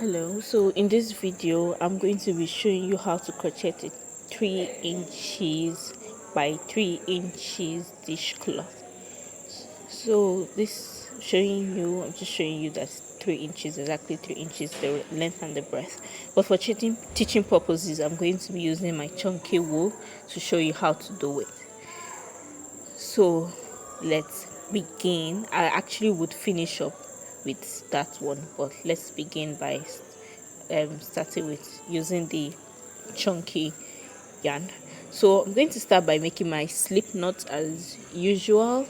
Hello, so in this video I'm going to be showing you how to crochet a 3 inches by 3 inches dishcloth. So this I'm just showing you that 3 inches, exactly 3 inches, the length and the breadth. But for teaching purposes, I'm going to be using my chunky wool to show you how to do it. So let's begin. I actually would finish up with that one, but let's begin by starting with using the chunky yarn. So I'm going to start by making my slip knot as usual,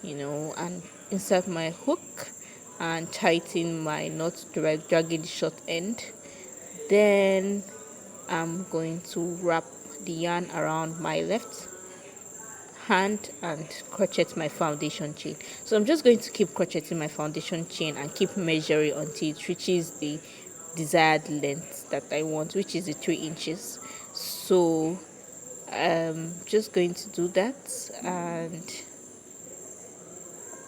and insert my hook and tighten my knot, dragging the short end. Then I'm going to wrap the yarn around my left hand and crochet my foundation chain. So I'm just going to keep crocheting my foundation chain and keep measuring until it reaches the desired length that I want, which is the 3 inches. So I'm just going to do that, and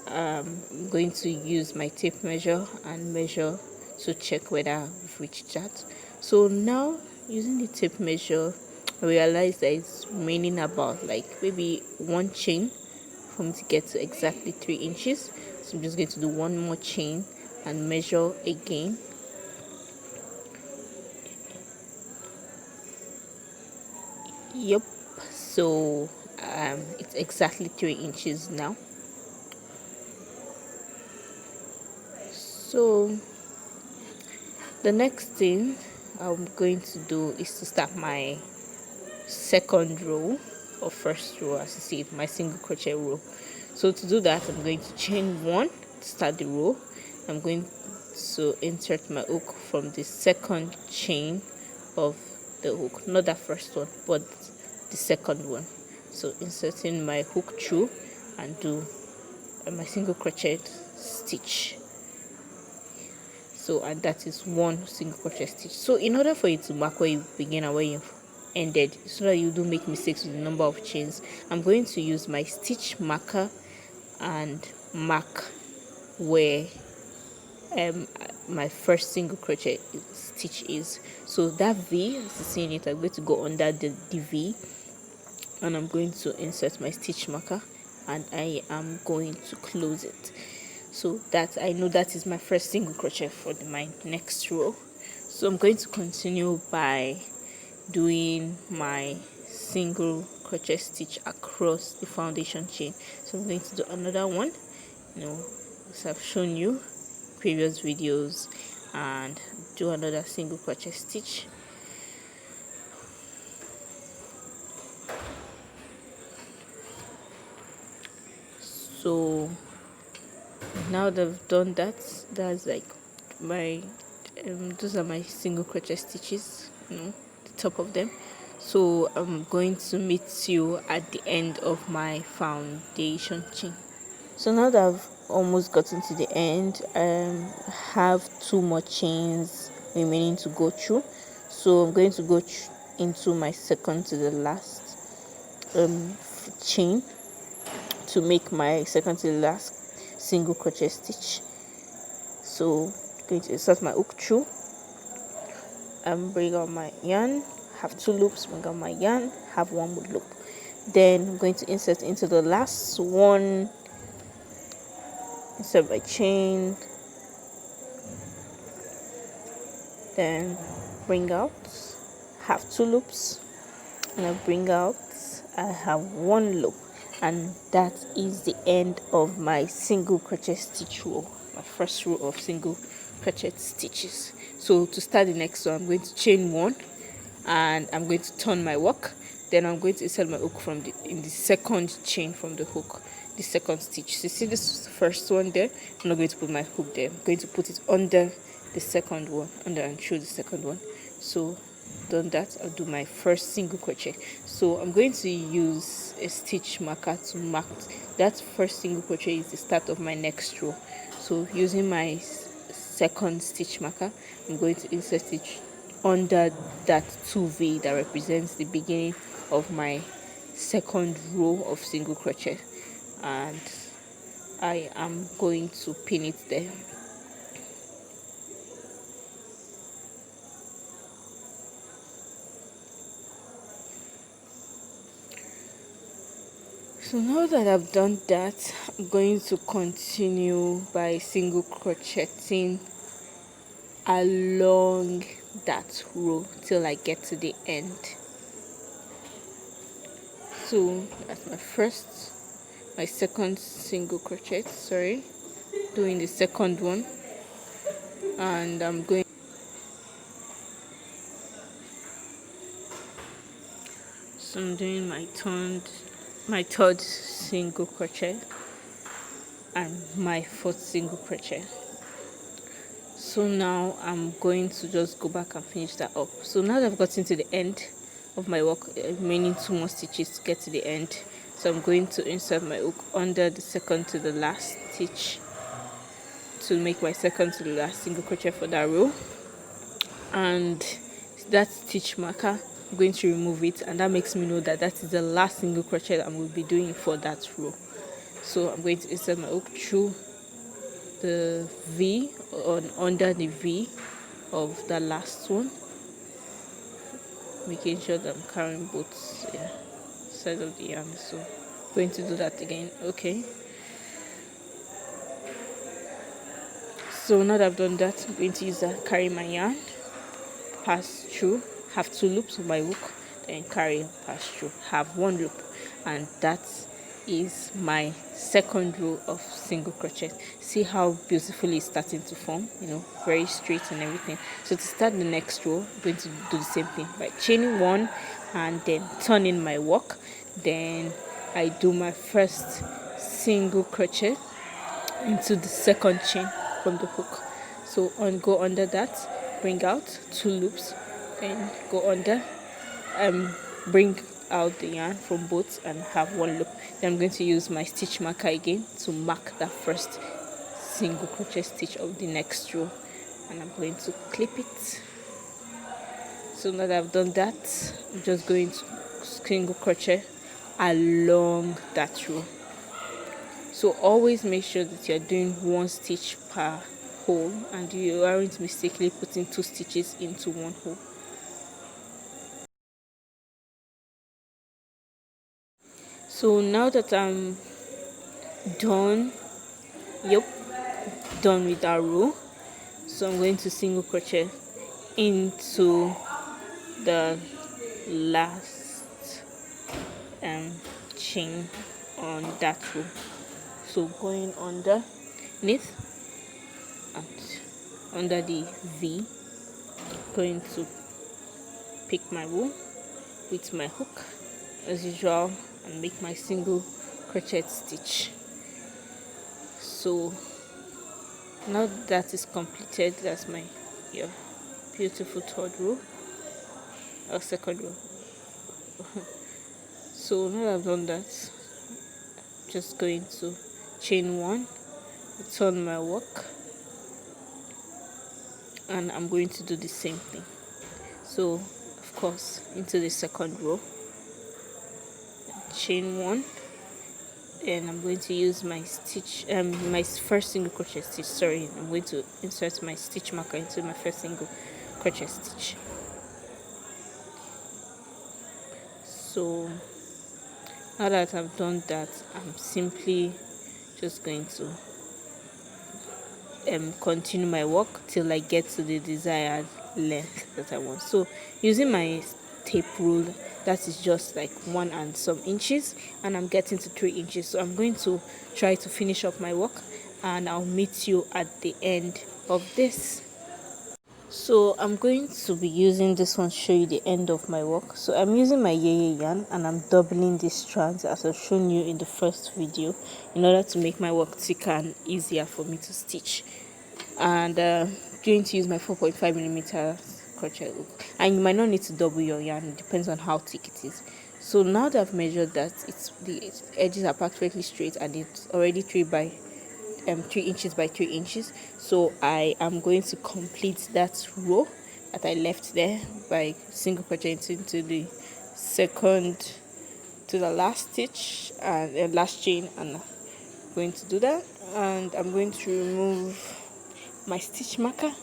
I'm going to use my tape measure and measure to check whether I've reached that. So now, using the tape measure, I realized that it's remaining about like maybe one chain for me to get to exactly 3 inches. So I'm just going to do one more chain and measure again. Yep, so it's exactly 3 inches now. So the next thing I'm going to do is to start my second row or first row, as you see it, my single crochet row. So to do that, I'm going to chain one to start the row. I'm going to insert my hook from the second chain of the hook, not that first one but the second one. So inserting my hook through and do my single crochet stitch. So, and that is one single crochet stitch. So in order for you to mark where you begin and where you ended, so that you don't make mistakes with the number of chains, I'm going to use my stitch marker and mark where my first single crochet stitch is. So that V, as you see in it, I'm going to go under the V, and I'm going to insert my stitch marker and I am going to close it, so that I know that is my first single crochet for my next row. So I'm going to continue by doing my single crochet stitch across the foundation chain. So I'm going to do another one, as I've shown you previous videos, and do another single crochet stitch. So now that I've done that, that's like my those are my single crochet stitches, the top of them. So I'm going to meet you at the end of my foundation chain. So now that I've almost gotten to the end, I have 2 more chains remaining to go through. So I'm going to go into my second to the last chain to make my second to the last single crochet stitch. So I'm going to insert my hook through and bring out my yarn, have 2 loops, bring out my yarn, have 1 more loop. Then I'm going to insert into the last one, insert my chain, then bring out, have 2 loops, and I bring out, I have 1 loop, and that is the end of my single crochet stitch row, my first row of single crochet stitches. So to start the next one, I'm going to chain 1 and I'm going to turn my work. Then I'm going to insert my hook in the second chain from the hook, the second stitch. So you see this first one there, I'm not going to put my hook there, I'm going to put it under the second one, under and through the second one. So done that, I'll do my first single crochet. So I'm going to use a stitch marker to mark that first single crochet is the start of my next row. So using my second stitch marker, I'm going to insert it under that 2V that represents the beginning of my second row of single crochet, and I am going to pin it there. So now that I've done that, I'm going to continue by single crocheting along that row till I get to the end. So that's my second single crochet, doing the second one, and I'm doing my third single crochet and my fourth single crochet. So now I'm going to just go back and finish that up. So now that I've gotten to the end of my work, remaining 2 more stitches to get to the end, so I'm going to insert my hook under the second to the last stitch to make my second to the last single crochet for that row. And that stitch marker, I'm going to remove it, and that makes me know that that is the last single crochet that I will be doing for that row. So I'm going to insert my hook through the V or under the V of the last one, making sure that I'm carrying both sides of the yarn. So I'm going to do that again. Okay, so now that I've done that, I'm going to use that, carry my yarn, pass through, have 2 loops of my hook, then carry, pass through, have 1 loop, and that is my second row of single crochet. See how beautifully it's starting to form, very straight and everything. So to start the next row, I'm going to do the same thing by chaining 1 and then turning my work. Then I do my first single crochet into the second chain from the hook. So go under that, bring out 2 loops, then go under, bring out the yarn from both and have 1 loop. Then I'm going to use my stitch marker again to mark that first single crochet stitch of the next row, and I'm going to clip it. So now that I've done that, I'm just going to single crochet along that row. So always make sure that you're doing 1 stitch per hole and you aren't mistakenly putting 2 stitches into 1 hole. So now that I'm done with that row, so I'm going to single crochet into the last chain on that row. So going underneath and under the V, going to pick my wool with my hook as usual and make my single crochet stitch. So now that is completed, that's my beautiful third row or second row. So now that I've done that, I'm just going to chain 1, turn my work, and I'm going to do the same thing. So of course into the second row, chain 1, and I'm going to use my stitch my first single crochet stitch. I'm going to insert my stitch marker into my first single crochet stitch. So now that I've done that, I'm simply just going to continue my work till I get to the desired length that I want. So using my tape rule, that is just like 1 and some inches, and I'm getting to 3 inches. So I'm going to try to finish up my work, and I'll meet you at the end of this. So I'm going to be using this one to show you the end of my work. So I'm using my yeye yarn and I'm doubling these strands as I've shown you in the first video in order to make my work thicker and easier for me to stitch. And I'm going to use my 4.5mm crochet hook, and you might not need to double your yarn, it depends on how thick it is. So now that I've measured that the edges are perfectly straight and it's already 3 inches by 3 inches, so I am going to complete that row that I left there by single crocheting into the second to the last stitch and last chain, and I'm going to do that, and I'm going to remove my stitch marker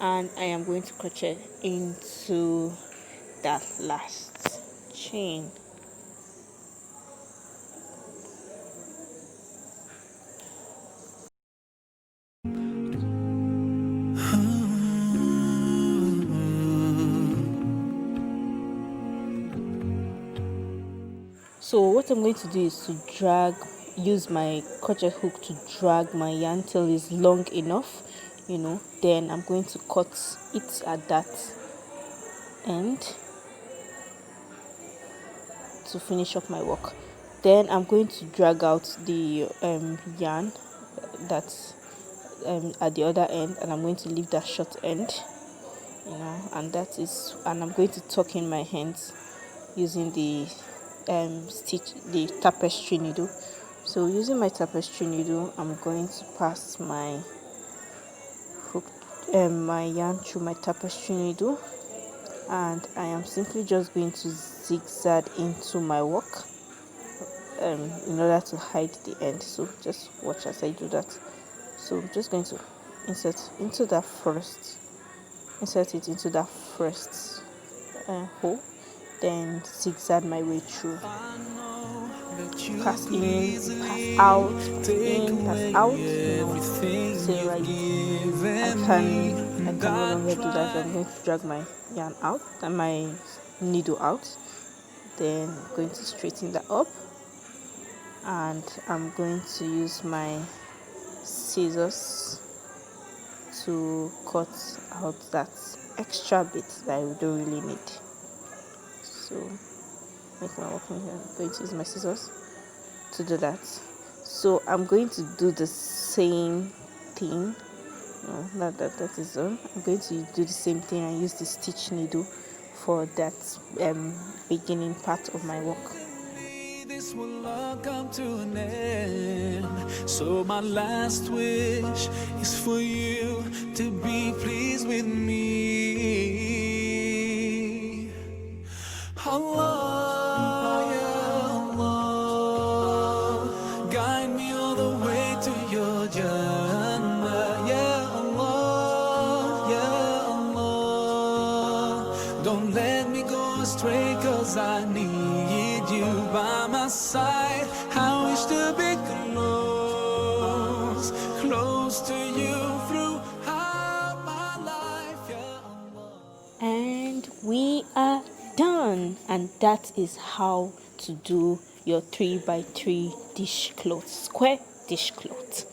and I am going to crochet into that last chain. So what I'm going to do is to use my crochet hook to drag my yarn till it's long enough, then I'm going to cut it at that end to finish up my work. Then I'm going to drag out the yarn that's at the other end, and I'm going to leave that short end, and I'm going to tuck in my hands using the tapestry needle. So using my tapestry needle, I'm going to pass my hook my yarn through my tapestry needle, and I am simply just going to zigzag into my work in order to hide the end. So just watch as I do that. So I'm just going to insert it into that first hole, then zigzag my way through, pass in, pass out, pass in, pass out, say right. I can no longer do that. I'm going to drag my yarn out and my needle out, then I'm going to straighten that up, and I'm going to use my scissors to cut out that extra bit that I don't really need. So make my working here. I'm going to use my scissors to do that. So I'm going to do the same thing. That is all. I'm going to do the same thing and use the stitch needle for that beginning part of my work. This will all come to an end. So my last wish is for you to be pleased with me. Allah, ya Allah, guide me all the way to your Jannah. Ya Allah, ya Allah, don't let me go astray, 'cause I need you by my side. I wish to be close to you throughout my life, ya Allah. And we are done, and that is how to do your 3x3 dishcloth, square dishcloth.